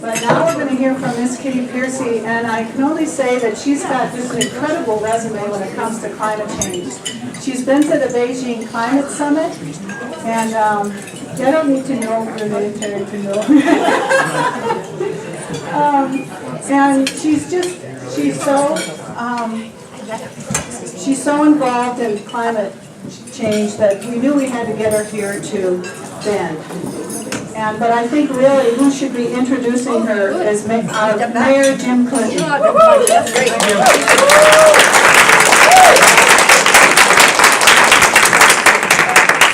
But now we're going to hear from Miss Kitty Piercy, and I can only say that she's got just an incredible resume when it comes to climate change. She's been to the Beijing Climate Summit, and I don't need to know the military to know. And she's so involved in climate change that we knew we had to get her here to Bend. But I think really who should be introducing her is Mayor Jim Clinton. That's great.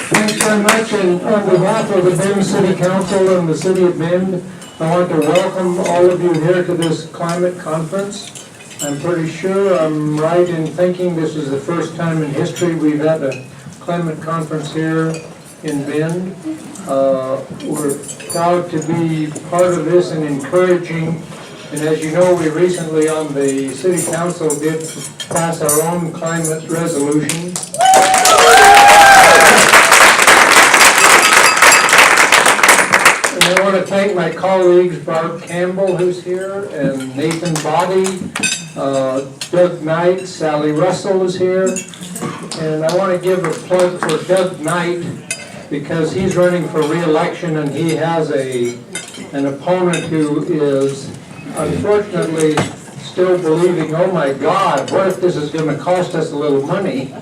Thanks very much, and on behalf of the Bend City Council and the City of Bend, I want to welcome all of you here to this climate conference. I'm pretty sure I'm right in thinking this is the first time in history we've had a climate conference here in Bend. We're proud to be part of this and encouraging. And as you know, we recently on the City Council did pass our own climate resolution. And I want to thank my colleagues, Barb Campbell, who's here, and Nathan Body, Doug Knight, Sally Russell is here. And I want to give a plug for Doug Knight because he's running for re-election and he has an opponent who is unfortunately still believing, oh my God, what if this is going to cost us a little money,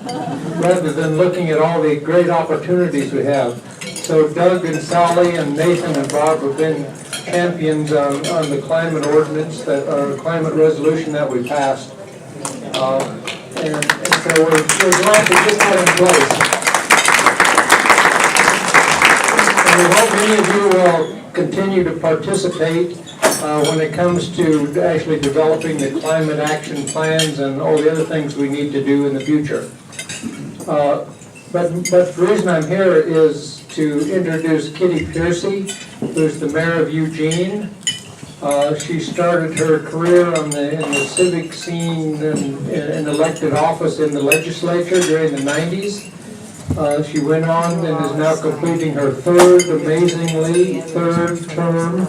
rather than looking at all the great opportunities we have. So Doug and Sally and Nathan and Bob have been champions on the climate ordinance, climate resolution that we passed. And so we're glad to get that in place. And we hope many of you will continue to participate when it comes to actually developing the climate action plans and all the other things we need to do in the future. But the reason I'm here is to introduce Kitty Piercy, who's the mayor of Eugene. She started her career in the civic scene in elected office in the legislature during the 90s. She went on and is now completing her third term,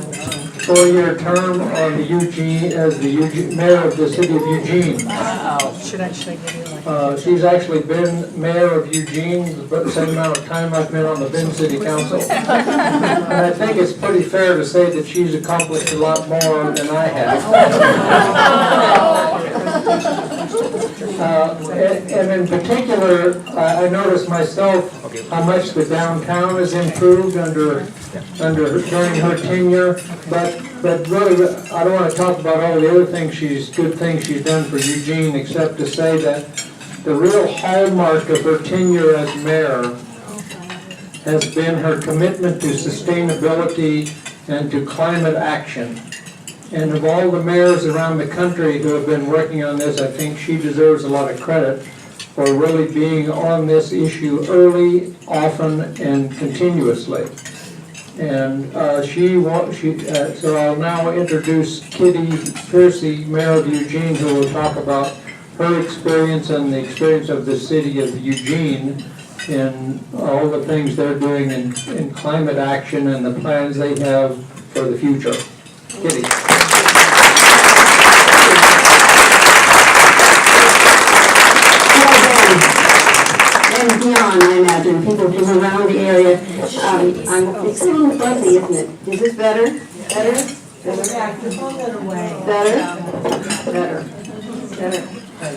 4-year term on the Eugene as the mayor of the city of Eugene. Wow. Should I give you like She's actually been mayor of Eugene the same amount of time I've been on the Bend City Council. And I think it's pretty fair to say that she's accomplished a lot more than I have. And in particular, I noticed myself how much the downtown has improved during her tenure. But really, I don't want to talk about all the other good things she's done for Eugene, except to say that the real hallmark of her tenure as mayor has been her commitment to sustainability and to climate action. And of all the mayors around the country who have been working on this, I think she deserves a lot of credit for really being on this issue early, often, and continuously. And so I'll now introduce Kitty Piercy, mayor of Eugene, who will talk about her experience and the experience of the city of Eugene in all the things they're doing in climate action and the plans they have for the future. Kitty. And beyond, I imagine, people from around the area. It's a little fuzzy, isn't it? Is this better? Better? Better?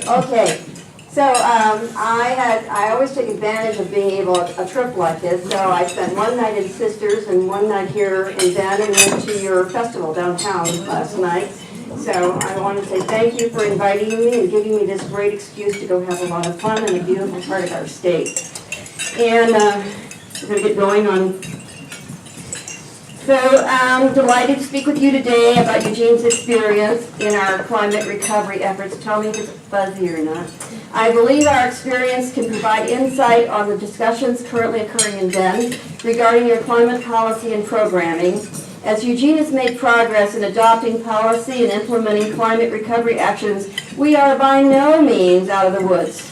Okay. So I always take advantage of being able a trip like this. So I spent one night in Sisters and one night here in Bend and went to your festival downtown last night. So I want to say thank you for inviting me and giving me this great excuse to go have a lot of fun in a beautiful part of our state. And we're going to get going on. So I'm delighted to speak with you today about Eugene's experience in our climate recovery efforts. Tell me if it's fuzzy or not. I believe our experience can provide insight on the discussions currently occurring in Bend regarding your climate policy and programming. As Eugene has made progress in adopting policy and implementing climate recovery actions, we are by no means out of the woods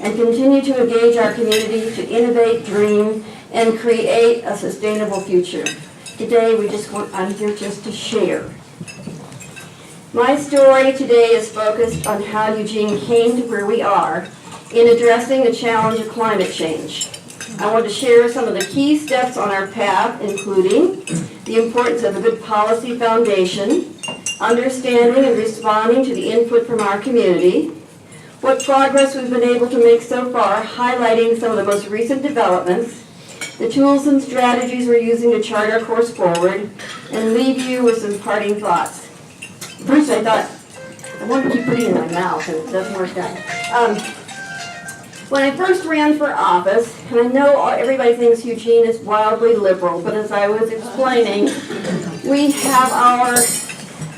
and continue to engage our community to innovate, dream, and create a sustainable future. Today, I'm here just to share My story today is focused on how Eugene came to where we are in addressing the challenge of climate change. I want to share some of the key steps on our path, including the importance of a good policy foundation, understanding and responding to the input from our community, what progress we've been able to make so far, highlighting some of the most recent developments, the tools and strategies we're using to chart our course forward, and leave you with some parting thoughts. First, I thought, I wanted to keep putting it in my mouth, and it doesn't work out. When I first ran for office, and I know everybody thinks Eugene is wildly liberal, but as I was explaining, we have our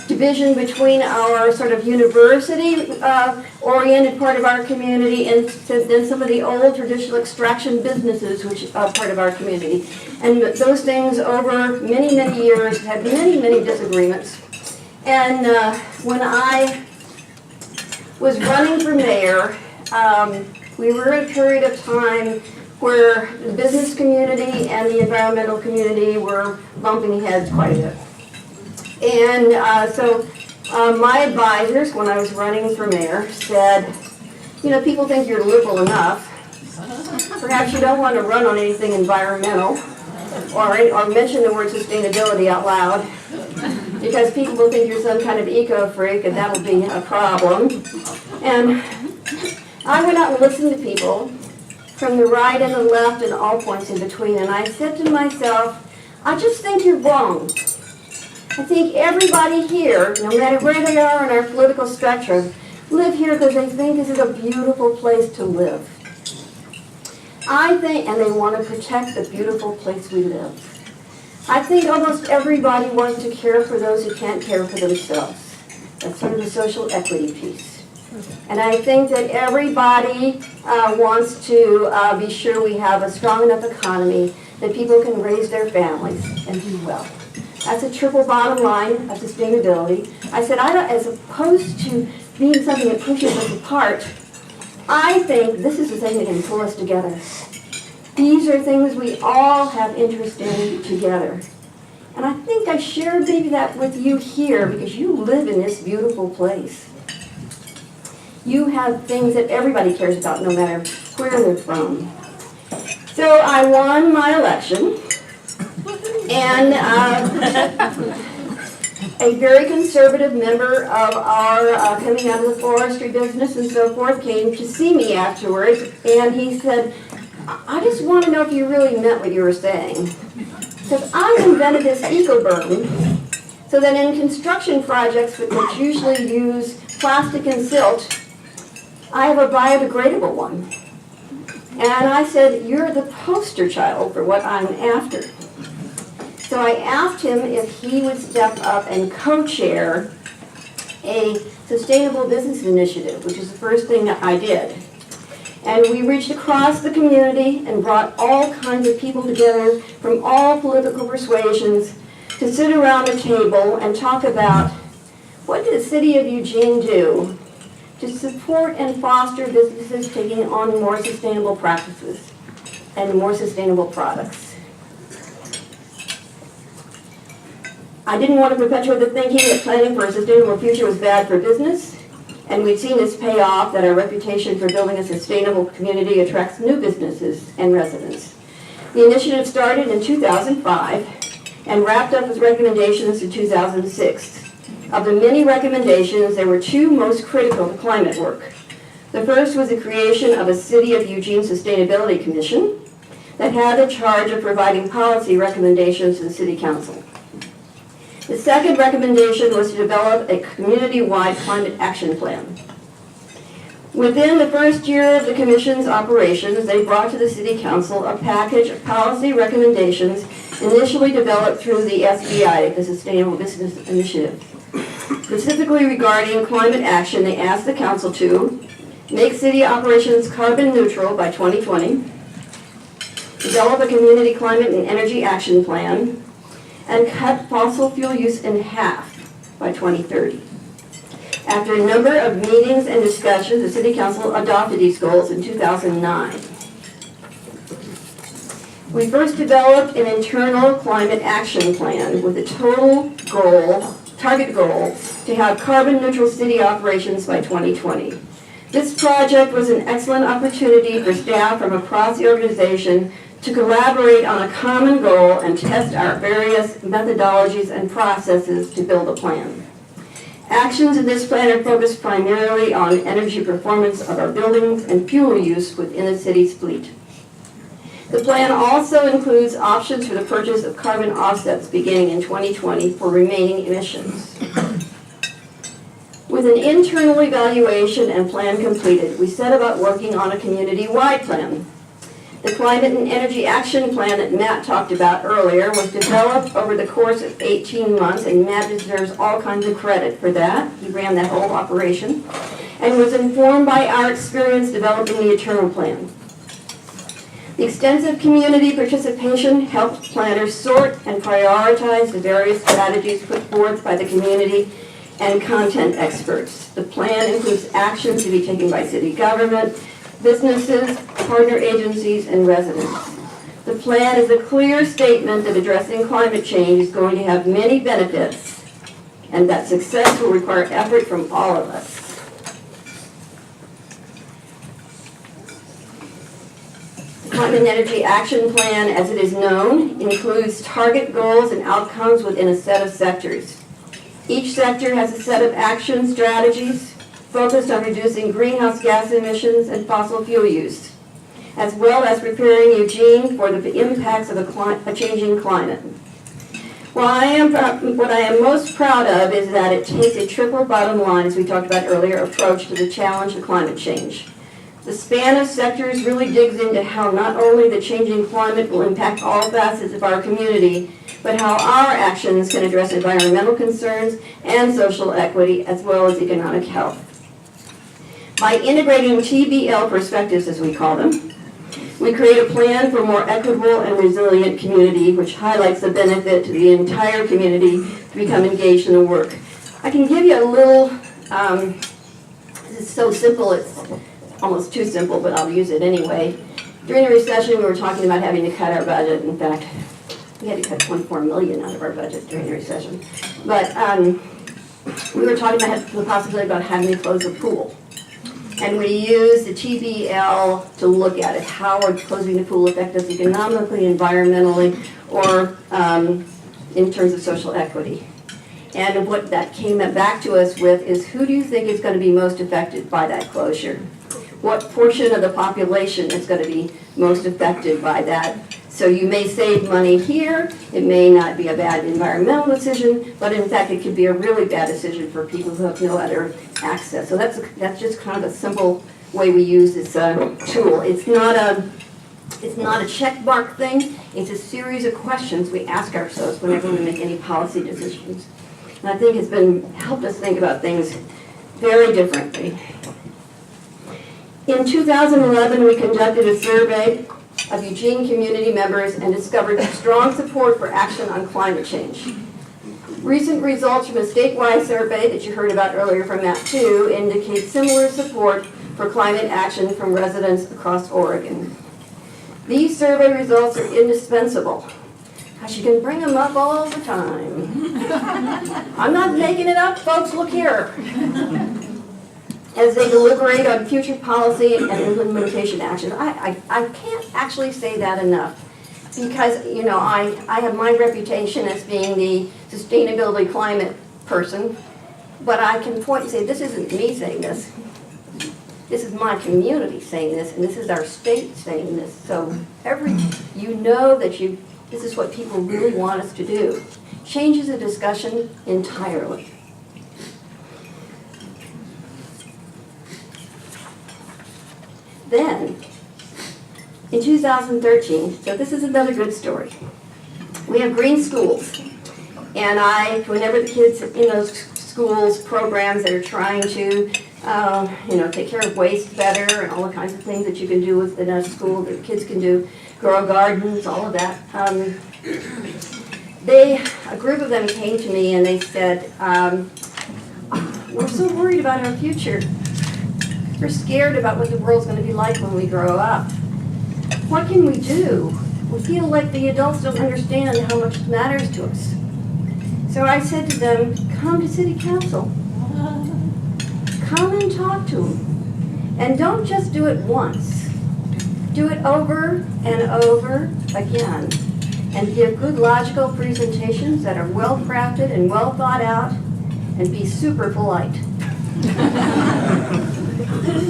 division between our sort of university-oriented part of our community and then some of the old traditional extraction businesses, which are part of our community. And those things over many, many years had many, many disagreements. And when I was running for mayor, we were in a period of time where the business community and the environmental community were bumping heads quite a bit. And so my advisors, when I was running for mayor, said, you know, people think you're liberal enough. Perhaps you don't want to run on anything environmental or mention the word sustainability out loud, because people will think you're some kind of eco-freak, and that'll be a problem. And I went out and listened to people from the right and the left and all points in between, and I said to myself, I just think you're wrong. I think everybody here, no matter where they are on our political spectrum, live here because they think this is a beautiful place to live. I think, and they want to protect the beautiful place we live. I think almost everybody wants to care for those who can't care for themselves. That's sort of the social equity piece. And I think that everybody wants to be sure we have a strong enough economy that people can raise their families and do well. That's a triple bottom line of sustainability. I said, as opposed to being something that pushes us apart, I think this is the thing that can pull us together. These are things we all have interest in together. And I think I share maybe that with you here because you live in this beautiful place. You have things that everybody cares about no matter where they're from. So I won my election. And a very conservative member of our coming out of the forestry business and so forth came to see me afterwards, and he said, I just want to know if you really meant what you were saying. Because I invented this eco-berm so that in construction projects which usually use plastic and silt, I have a biodegradable one. And I said, you're the poster child for what I'm after. So I asked him if he would step up and co-chair a sustainable business initiative, which is the first thing that I did. And we reached across the community and brought all kinds of people together from all political persuasions to sit around a table and talk about what did the city of Eugene do to support and foster businesses taking on more sustainable practices and more sustainable products. I didn't want to perpetuate the thinking that planning for a sustainable future was bad for business, and we've seen this pay off, that our reputation for building a sustainable community attracts new businesses and residents. The initiative started in 2005 and wrapped up with recommendations in 2006. Of the many recommendations, there were two most critical to climate work. The first was the creation of a City of Eugene Sustainability Commission that had the charge of providing policy recommendations to the City Council. The second recommendation was to develop a community-wide climate action plan. Within the first year of the Commission's operations, they brought to the City Council a package of policy recommendations initially developed through the SBI, the Sustainable Business Initiative. Specifically regarding climate action, they asked the Council to make city operations carbon neutral by 2020, develop a community climate and energy action plan, and cut fossil fuel use in half by 2030. After a number of meetings and discussions, the City Council adopted these goals in 2009. We first developed an internal climate action plan with a target goal to have carbon neutral city operations by 2020. This project was an excellent opportunity for staff from across the organization to collaborate on a common goal and test our various methodologies and processes to build a plan. Actions in this plan are focused primarily on energy performance of our buildings and fuel use within the city's fleet. The plan also includes options for the purchase of carbon offsets beginning in 2020 for remaining emissions. With an internal evaluation and plan completed, we set about working on a community-wide plan. The Climate and Energy Action Plan that Matt talked about earlier was developed over the course of 18 months, and Matt deserves all kinds of credit for that. He ran that whole operation, and was informed by our experience developing the internal plan. The extensive community participation helped planners sort and prioritize the various strategies put forth by the community and content experts. The plan includes actions to be taken by city government, businesses, partner agencies, and residents. The plan is a clear statement that addressing climate change is going to have many benefits and that success will require effort from all of us. The Climate and Energy Action Plan, as it is known, includes target goals and outcomes within a set of sectors. Each sector has a set of action strategies focused on reducing greenhouse gas emissions and fossil fuel use, as well as preparing Eugene for the impacts of a changing climate. What I am most proud of is that it takes a triple bottom line, as we talked about earlier, approach to the challenge of climate change. The span of sectors really digs into how not only the changing climate will impact all facets of our community, but how our actions can address environmental concerns and social equity, as well as economic health. By integrating TBL perspectives, as we call them, we create a plan for more equitable and resilient community, which highlights the benefit to the entire community to become engaged in the work. I can give you a little, this is so simple, it's almost too simple, but I'll use it anyway. During the recession, we were talking about having to cut our budget. In fact, we had to cut $24 million out of our budget during the recession. But we were talking about the possibility about having to close the pool. And we used the TBL to look at it. How would closing the pool affect us economically, environmentally, or in terms of social equity? And what that came back to us with is, who do you think is going to be most affected by that closure? What portion of the population is going to be most affected by that? So you may save money here, it may not be a bad environmental decision, but in fact it could be a really bad decision for people who have no other access. So that's just kind of a simple way we use this tool. It's not a check mark thing, it's a series of questions we ask ourselves whenever we make any policy decisions. And I think it's helped us think about things very differently. In 2011, we conducted a survey of Eugene community members and discovered strong support for action on climate change. Recent results from a statewide survey that you heard about earlier from Matt too indicate similar support for climate action from residents across Oregon. These survey results are indispensable, because you can bring them up all the time. I'm not making it up, folks, look here. As they deliberate on future policy and implementation actions. I can't actually say that enough, because I have my reputation as being the sustainability climate person, but I can point and say, this isn't me saying this. This is my community saying this, and this is our state saying this. So this is what people really want us to do. Changes the discussion entirely. Then, in 2013, so this is another good story, we have green schools. And whenever the kids in those schools, programs that are trying to, take care of waste better and all the kinds of things that you can do within a school that kids can do, grow gardens, all of that. A group of them came to me and they said, we're so worried about our future. We're scared about what the world's going to be like when we grow up. What can we do? We feel like the adults don't understand how much it matters to us. So I said to them, come to city council. Come and talk to them. And don't just do it once. Do it over and over again. And give good logical presentations that are well crafted and well thought out, and be super polite.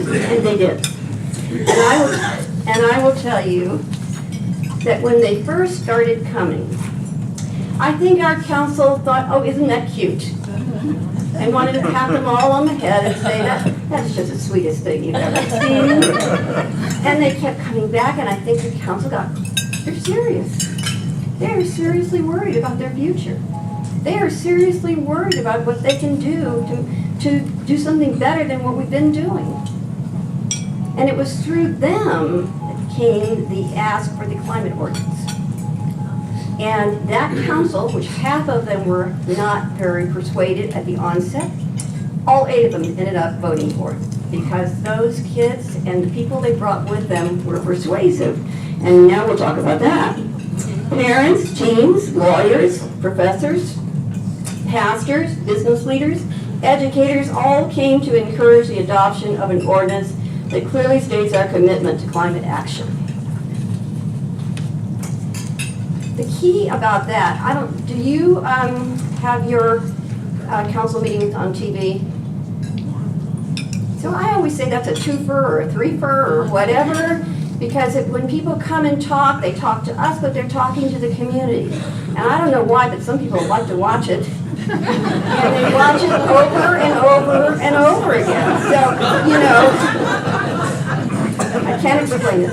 And they did. And I will tell you that when they first started coming, I think our council thought, oh, isn't that cute? And wanted to pat them all on the head and say, that's just the sweetest thing you've ever seen. And they kept coming back, and I think the council they're serious. They're seriously worried about their future. They are seriously worried about what they can do to do something better than what we've been doing. And it was through them that came the ask for the climate ordinance. And that council, which half of them were not very persuaded at the onset, all 8 of them ended up voting for it, because those kids and the people they brought with them were persuasive. And now we'll talk about that. Parents, teens, lawyers, professors, pastors, business leaders, educators all came to encourage the adoption of an ordinance that clearly states our commitment to climate action. The key about that, do you have your council meetings on TV? So I always say that's a 2-fer or a 3-fer or whatever, because when people come and talk, they talk to us, but they're talking to the community. And I don't know why, but some people like to watch it. And they watch it over and over and over again. So, I can't explain it.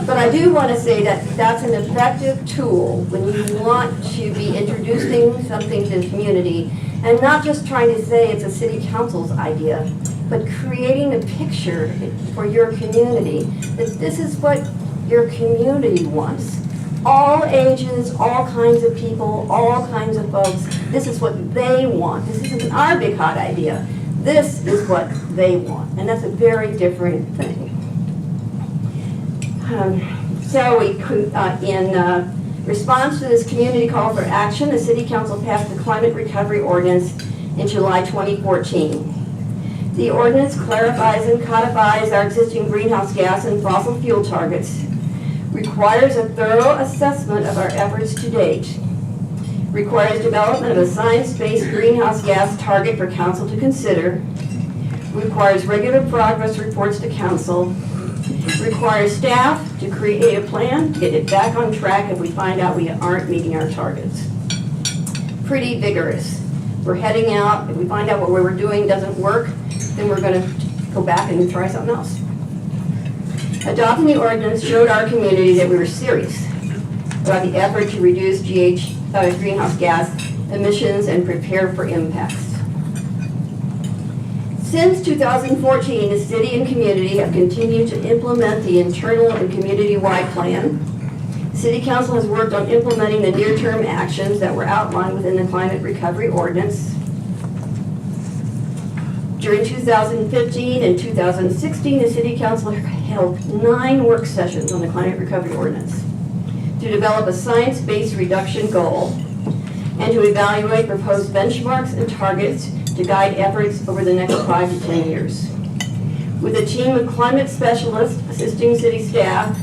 But I do want to say that that's an effective tool when you want to be introducing something to the community, and not just trying to say it's a city council's idea, but creating a picture for your community that this is what your community wants. All ages, all kinds of people, all kinds of folks, this is what they want. This isn't our big hot idea. This is what they want, and that's a very different thing. In response to this community call for action, the City Council passed the Climate Recovery Ordinance in July 2014. The ordinance clarifies and codifies our existing greenhouse gas and fossil fuel targets, requires a thorough assessment of our efforts to date, requires development of a science-based greenhouse gas target for council to consider, requires regular progress reports to council, requires staff to create a plan to get it back on track if we find out we aren't meeting our targets. Pretty vigorous. We're heading out. If we find out what we were doing doesn't work, then we're going to go back and try something else. Adopting the ordinance showed our community that we were serious about the effort to reduce greenhouse gas emissions and prepare for impacts. Since 2014, the city and community have continued to implement the internal and community-wide plan. The City Council has worked on implementing the near-term actions that were outlined within the Climate Recovery Ordinance. During 2015 and 2016, the City Council held 9 work sessions on the Climate Recovery Ordinance to develop a science-based reduction goal and to evaluate proposed benchmarks and targets to guide efforts over the next 5 to 10 years. With a team of climate specialists assisting city staff,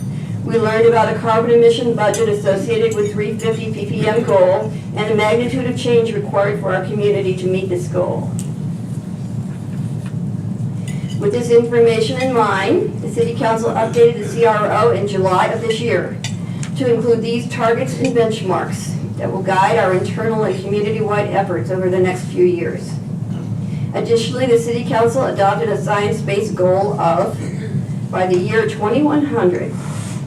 we learned about a carbon emission budget associated with 350 ppm goal and the magnitude of change required for our community to meet this goal. With this information in mind, the City Council updated the CRO in July of this year to include these targets and benchmarks that will guide our internal and community-wide efforts over the next few years. Additionally, the City Council adopted a science-based goal of, by the year 2100,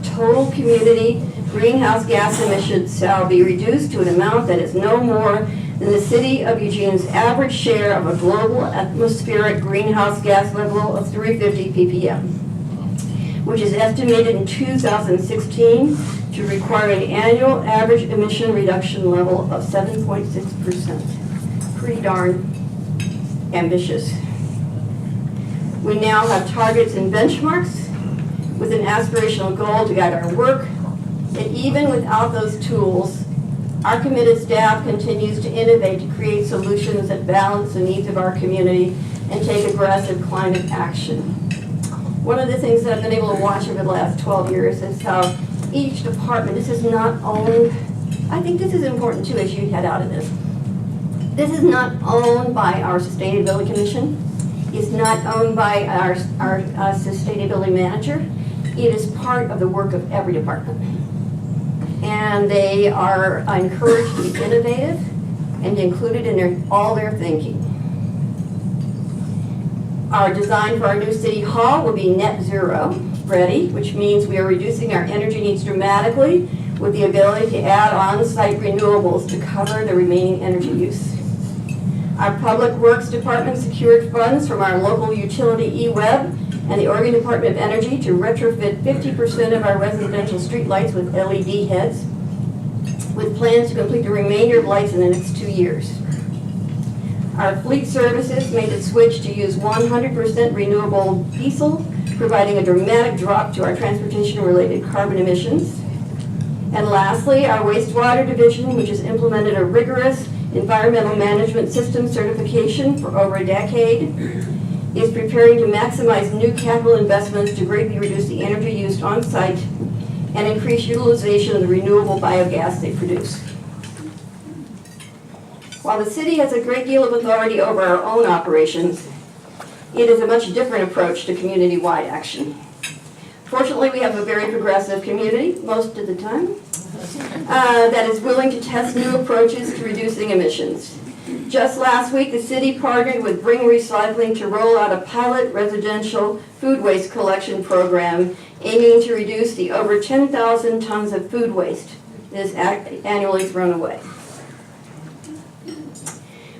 total community greenhouse gas emissions shall be reduced to an amount that is no more than the City of Eugene's average share of a global atmospheric greenhouse gas level of 350 ppm, which is estimated in 2016 to require an annual average emission reduction level of 7.6%. Pretty darn ambitious. We now have targets and benchmarks with an aspirational goal to guide our work, and even without those tools, Our committed staff continues to innovate to create solutions that balance the needs of our community and take aggressive climate action. One of the things that I've been able to watch over the last 12 years is how each department, this is not owned, I think this is important too as you head out of this. This is not owned by our Sustainability Commission. It's not owned by our Sustainability Manager. It is part of the work of every department. And they are encouraged to be innovative and included in all their thinking. Our design for our new city hall will be net zero ready, which means we are reducing our energy needs dramatically with the ability to add on-site renewables to cover the remaining energy use. Our Public Works Department secured funds from our local utility eWeb and the Oregon Department of Energy to retrofit 50% of our residential streetlights with LED heads, with plans to complete the remainder of lights in the next 2 years. Our fleet services made the switch to use 100% renewable diesel, providing a dramatic drop to our transportation-related carbon emissions. And lastly, our wastewater division, which has implemented a rigorous environmental management system certification for over a decade, is preparing to maximize new capital investments to greatly reduce the energy used on site and increase utilization of the renewable biogas they produce. While the city has a great deal of authority over our own operations, it is a much different approach to community-wide action. Fortunately, we have a very progressive community, most of the time, that is willing to test new approaches to reducing emissions. Just last week, the city partnered with Bring Recycling to roll out a pilot residential food waste collection program aiming to reduce the over 10,000 tons of food waste that is annually thrown away.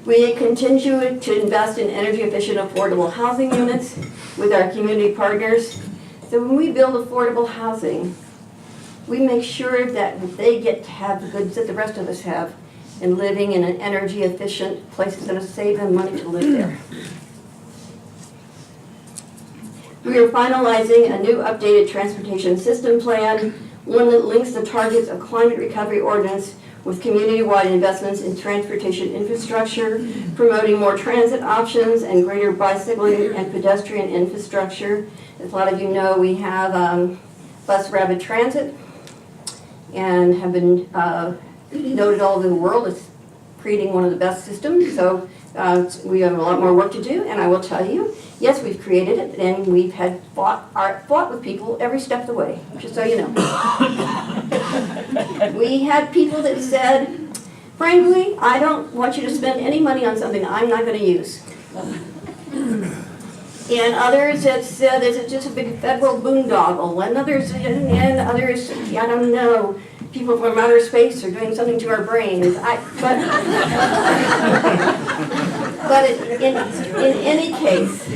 We continue to invest in energy-efficient, affordable housing units with our community partners. So when we build affordable housing, we make sure that they get to have the goods that the rest of us have in living in an energy-efficient place that's going to save them money to live there. We are finalizing a new updated transportation system plan, one that links the targets of climate recovery ordinance with community-wide investments in transportation infrastructure, promoting more transit options and greater bicycling and pedestrian infrastructure. As a lot of you know, we have bus rapid transit and have been noted all over the world as creating one of the best systems. So we have a lot more work to do, and I will tell you, yes, we've created it, and we've had fought with people every step of the way, just so you know. We had people that said, frankly, I don't want you to spend any money on something I'm not going to use. And others that said, is it just a big federal boondoggle? And others, I don't know, people from outer space are doing something to our brains. But in any case,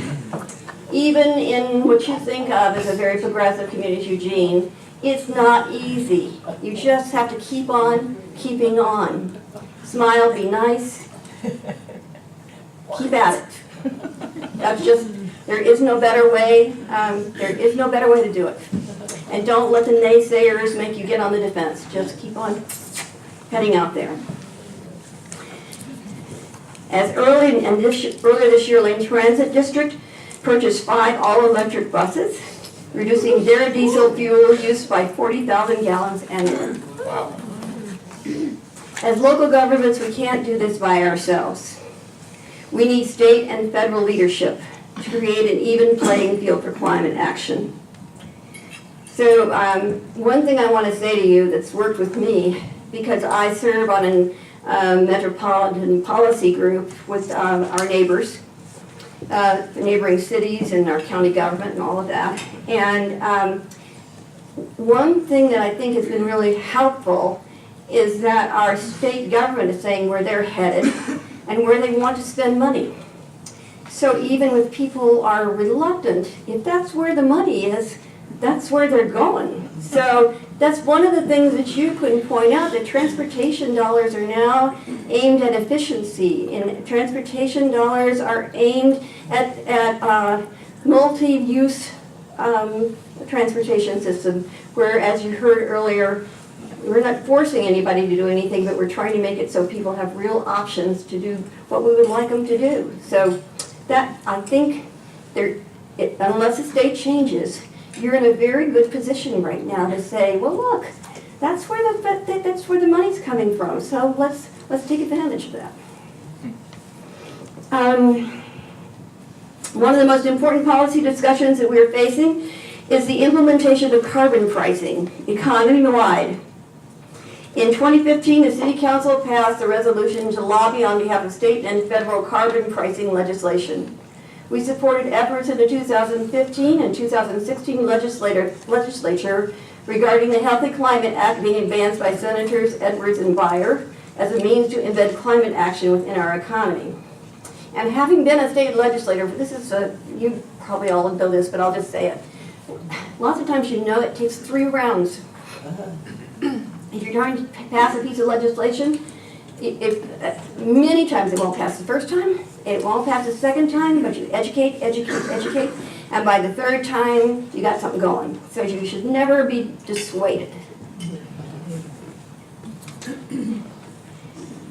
even in what you think of as a very progressive community, Eugene, it's not easy. You just have to keep on keeping on. Smile, be nice, keep at it. That's just, there is no better way. There is no better way to do it. And don't let the naysayers make you get on the defense. Just keep on heading out there. As earlier this year, Lane Transit District purchased 5 all-electric buses, reducing their diesel fuel use by 40,000 gallons annually. Wow. As local governments, we can't do this by ourselves. We need state and federal leadership to create an even playing field for climate action. So one thing I want to say to you that's worked with me, because I serve on a metropolitan policy group with our neighbors, the neighboring cities and our county government and all of that. And one thing that I think has been really helpful is that our state government is saying where they're headed and where they want to spend money. So even if people are reluctant, if that's where the money is, that's where they're going. So that's one of the things that you couldn't point out, that transportation dollars are now aimed at efficiency, and transportation dollars are aimed at multi-use transportation system, where, as you heard earlier, we're not forcing anybody to do anything, but we're trying to make it so people have real options to do what we would like them to do. So that, I think, unless the state changes, you're in a very good position right now to say, well, look, that's where the money's coming from. So let's take advantage of that. One of the most important policy discussions that we are facing is the implementation of carbon pricing, economy-wide. In 2015, the City Council passed a resolution to lobby on behalf of state and federal carbon pricing legislation. We supported efforts in the 2015 and 2016 legislature regarding the Healthy Climate Act being advanced by Senators Edwards and Beyer as a means to embed climate action within our economy. And having been a state legislator, you probably all know this, but I'll just say it. Lots of times it takes 3 rounds. If you're trying to pass a piece of legislation, many times it won't pass the first time, it won't pass the second time, but you educate, and by the 3rd time, you got something going. So you should never be dissuaded.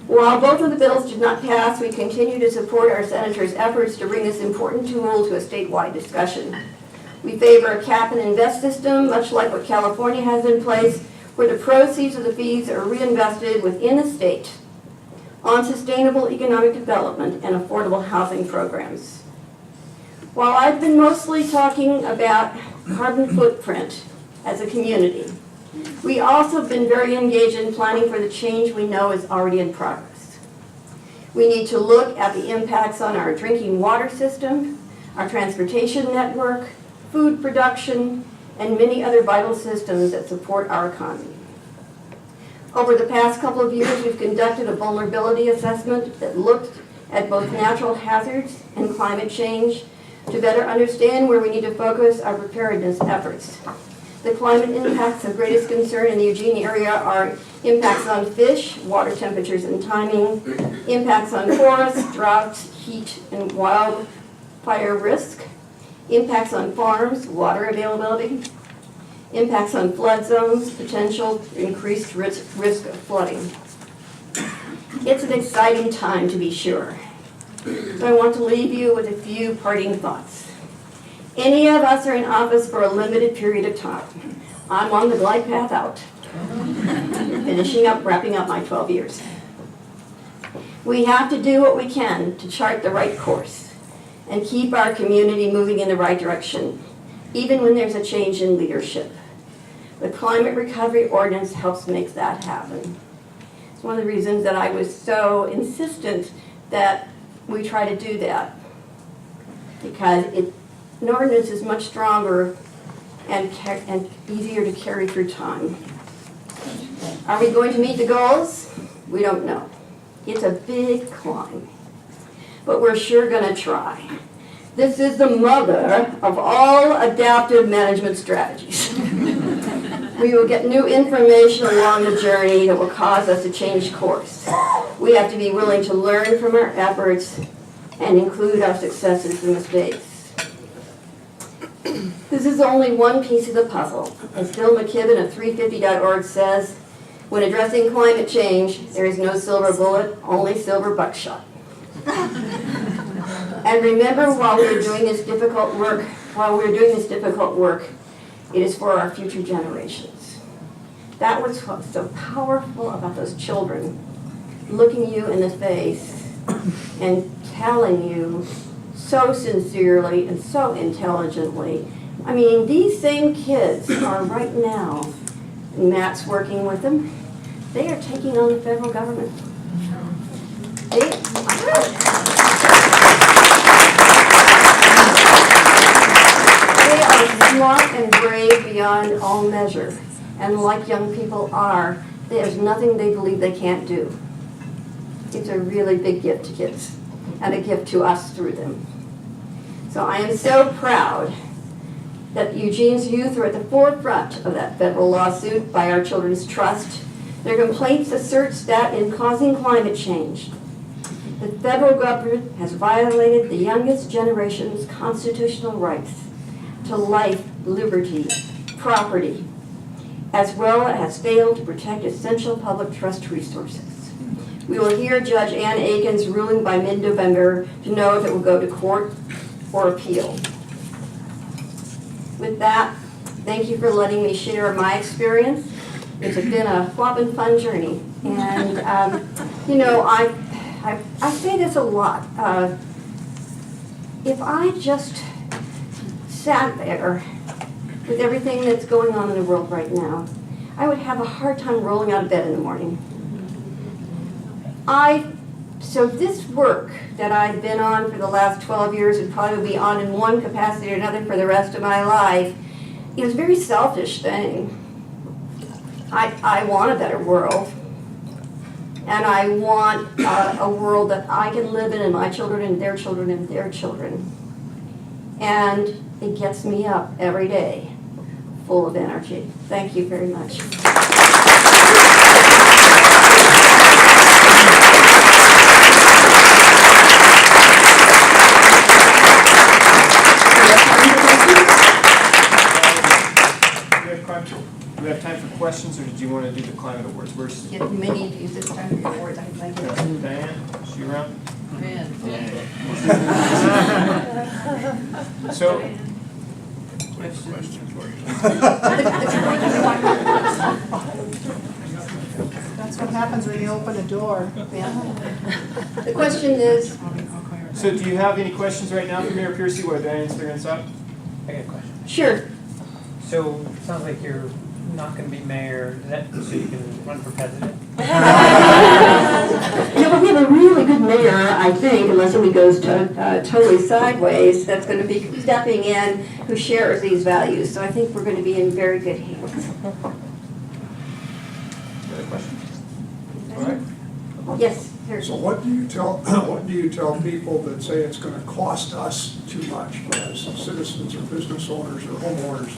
While both of the bills did not pass, we continue to support our senators' efforts to bring this important tool to a statewide discussion. We favor a cap and invest system, much like what California has in place, where the proceeds of the fees are reinvested within the state on sustainable economic development and affordable housing programs. While I've been mostly talking about carbon footprint as a community, we also have been very engaged in planning for the change we know is already in progress. We need to look at the impacts on our drinking water system, our transportation network, food production, and many other vital systems that support our economy. Over the past couple of years, we've conducted a vulnerability assessment that looked at both natural hazards and climate change to better understand where we need to focus our preparedness efforts. The climate impacts of greatest concern in the Eugene area are impacts on fish, water temperatures and timing, impacts on forests, droughts, heat, and wildfire risk, impacts on farms, water availability, impacts on flood zones, potential increased risk of flooding. It's an exciting time to be sure. So I want to leave you with a few parting thoughts. Any of us are in office for a limited period of time. I'm on the glide path out, wrapping up my 12 years. We have to do what we can to chart the right course and keep our community moving in the right direction, even when there's a change in leadership. The Climate Recovery Ordinance helps make that happen. It's one of the reasons that I was so insistent that we try to do that, because an ordinance is much stronger and easier to carry through time. Are we going to meet the goals? We don't know. It's a big climb, but we're sure going to try. This is the mother of all adaptive management strategies. We will get new information along the journey that will cause us to change course. We have to be willing to learn from our efforts and include our successes and mistakes. This is only one piece of the puzzle. As Bill McKibben of 350.org says, when addressing climate change, there is no silver bullet, only silver buckshot. And remember, while we're doing this difficult work, it is for our future generations. That was what's so powerful about those children, looking you in the face and telling you so sincerely and so intelligently. I mean, these same kids are right now, and Matt's working with them, they are taking on the federal government. They are smart and brave beyond all measure. And like young people are, there's nothing they believe they can't do. It's a really big gift to kids, and a gift to us through them. So I am so proud that Eugene's youth are at the forefront of that federal lawsuit by Our Children's Trust. Their complaints asserts that in causing climate change, the federal government has violated the youngest generation's constitutional rights to life, liberty, property, as well as failed to protect essential public trust resources. We will hear Judge Ann Aiken's ruling by mid-November to know if it will go to court or appeal. With that, thank you for letting me share my experience. It's been a whopping fun journey. And, you know, I say this a lot. If I just sat there with everything that's going on in the world right now, I would have a hard time rolling out of bed in the morning. So this work that I've been on for the last 12 years and probably be on in one capacity or another for the rest of my life is a very selfish thing. I want a better world. And I want a world that I can live in and my children and their children and their children. And it gets me up every day full of energy. Thank you very much. Do we have time for questions, or did you want to do the climate awards? Where's You may need to use this time for your awards. I'd like it. Diane? Is she around? Man. So, That's what happens when you open a door. The question is, so do you have any questions right now for Mayor Piercy while Diane's figuring this out? I got a question. sure. So it sounds like you're not going to be mayor. Is that so you can run for president? Yeah, but we have a really good mayor, I think, unless somebody goes totally sideways, that's going to be stepping in, who shares these values. So I think we're going to be in very good hands. Other questions? All right. Yes, here. So what do you tell people that say it's going to cost us too much as citizens or business owners or homeowners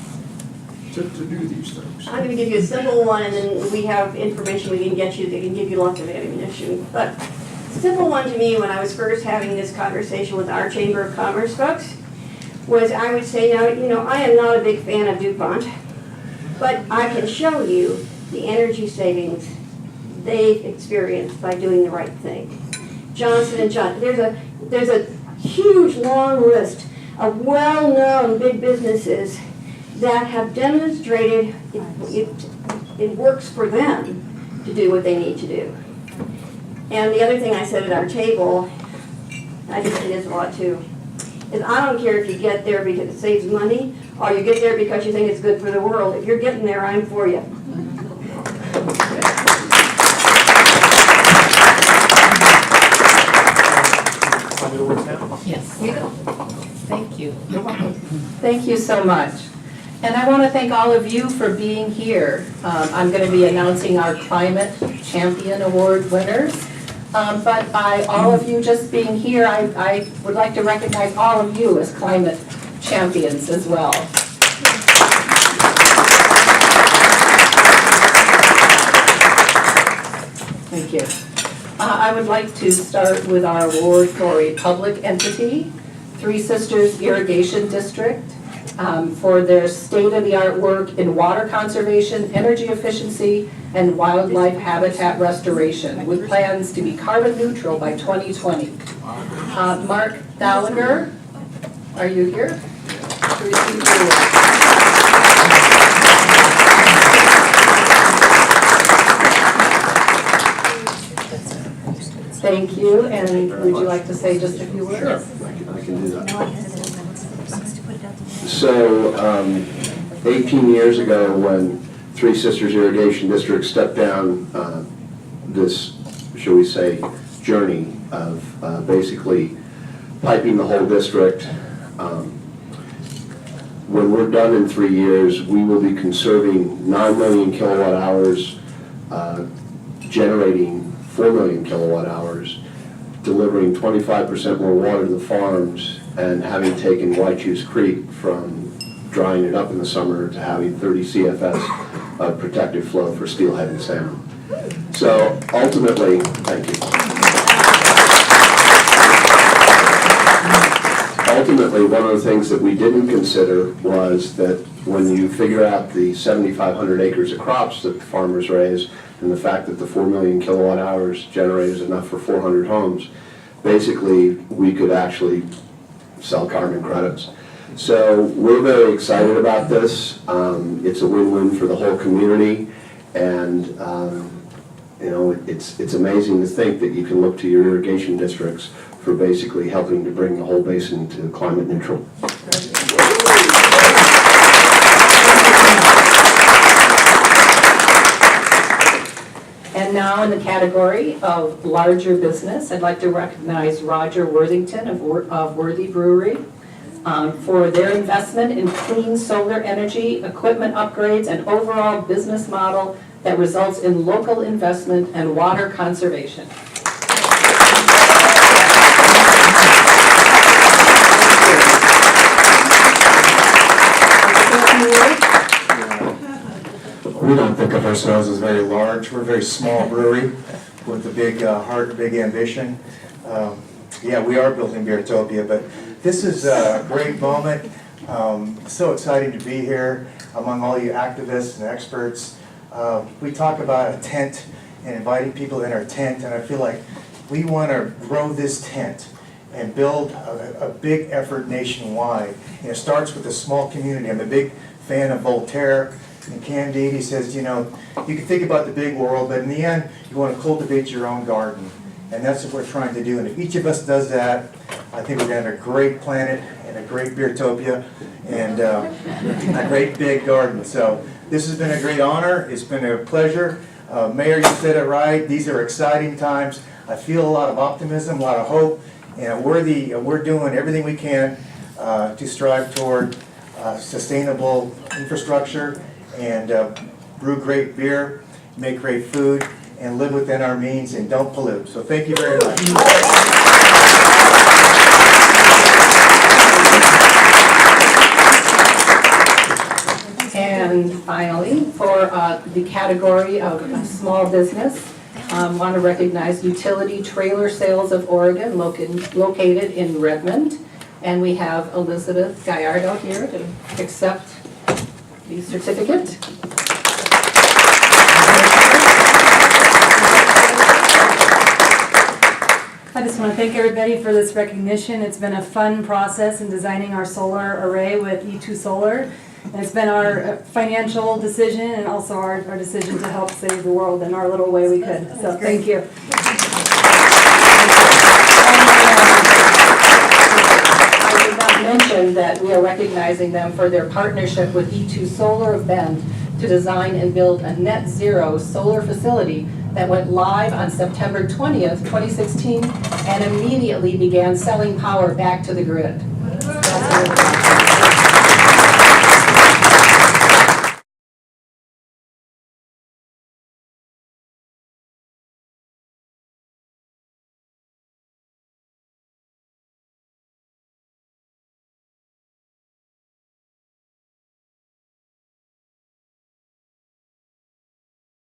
to do these things? I'm going to give you a simple one, and then we have information we can get you that can give you lots of ammunition. But the simple one to me, when I was first having this conversation with our Chamber of Commerce folks, was I would say, now, you know, I am not a big fan of DuPont, but I can show you the energy savings they've experienced by doing the right thing. Johnson & Johnson, there's a huge long list of well-known big businesses that have demonstrated it works for them to do what they need to do. And the other thing I said at our table, I think it is a lot too, is I don't care if you get there because it saves money or you get there because you think it's good for the world. If you're getting there, I'm for you. Yes. Here you go. Thank you. You're welcome. Thank you so much. And I want to thank all of you for being here. I'm going to be announcing our Climate Champion Award winners. But by all of you just being here, I would like to recognize all of you as climate champions as well. Thank you. I would like to start with our award for a public entity, Three Sisters Irrigation District, for their state-of-the-art work in water conservation, energy efficiency, and wildlife habitat restoration, with plans to be carbon neutral by 2020. Mark Gallagher, are you here? To receive the award. Thank you, and would you like to say just a few words? Sure, I can do that. So, 18 years ago, when Three Sisters Irrigation District stepped down this, shall we say, journey of basically piping the whole district, when we're done in 3 years, we will be conserving 9 million kilowatt hours, generating 4 million kilowatt hours, delivering 25% more water to the farms, and having taken Whitejuice Creek from drying it up in the summer to having 30 CFS of protected flow for steelhead and salmon. So ultimately, thank you. ultimately, one of the things that we didn't consider was that when you figure out the 7,500 acres of crops that farmers raise, and the fact that the 4 million kilowatt hours generated is enough for 400 homes, basically, we could actually sell carbon credits. So we're very excited about this. It's a win-win for the whole community, and you know, it's amazing to think that you can look to your irrigation districts for basically helping to bring the whole basin to climate neutral. And now in the category of larger business, I'd like to recognize Roger Worthington of Worthy Brewery for their investment in clean solar energy, equipment upgrades, and overall business model that results in local investment and water conservation. We don't think of ourselves as very large. We're a very small brewery with a big heart, big ambition. Yeah, we are building Beertopia, but this is a great moment. So exciting to be here among all you activists and experts. We talk about a tent and inviting people in our tent, and I feel like we want to grow this tent and build a big effort nationwide. And it starts with a small community. I'm a big fan of Voltaire and Candide. He says, you know, you can think about the big world, but in the end, you want to cultivate your own garden. And that's what we're trying to do. And if each of us does that, I think we're going to have a great planet and a great Beertopia and a great big garden. So this has been a great honor. It's been a pleasure. Mayor, you said it right. These are exciting times. I feel a lot of optimism, a lot of hope. And we're doing everything we can to strive toward sustainable infrastructure and brew great beer, make great food, and live within our means and don't pollute. So thank you very much. And finally, for the category of small business, I want to recognize Utility Trailer Sales of Oregon, located in Redmond. And we have Elizabeth Gallardo here to accept the certificate. I just want to thank everybody for this recognition. It's been a fun process in designing our solar array with E2 Solar. And it's been our financial decision and also our decision to help save the world in our little way we could. So thank you. I did not mention that we are recognizing them for their partnership with E2 Solar of Bend to design and build a net zero solar facility that went live on September 20th, 2016, and immediately began selling power back to the grid.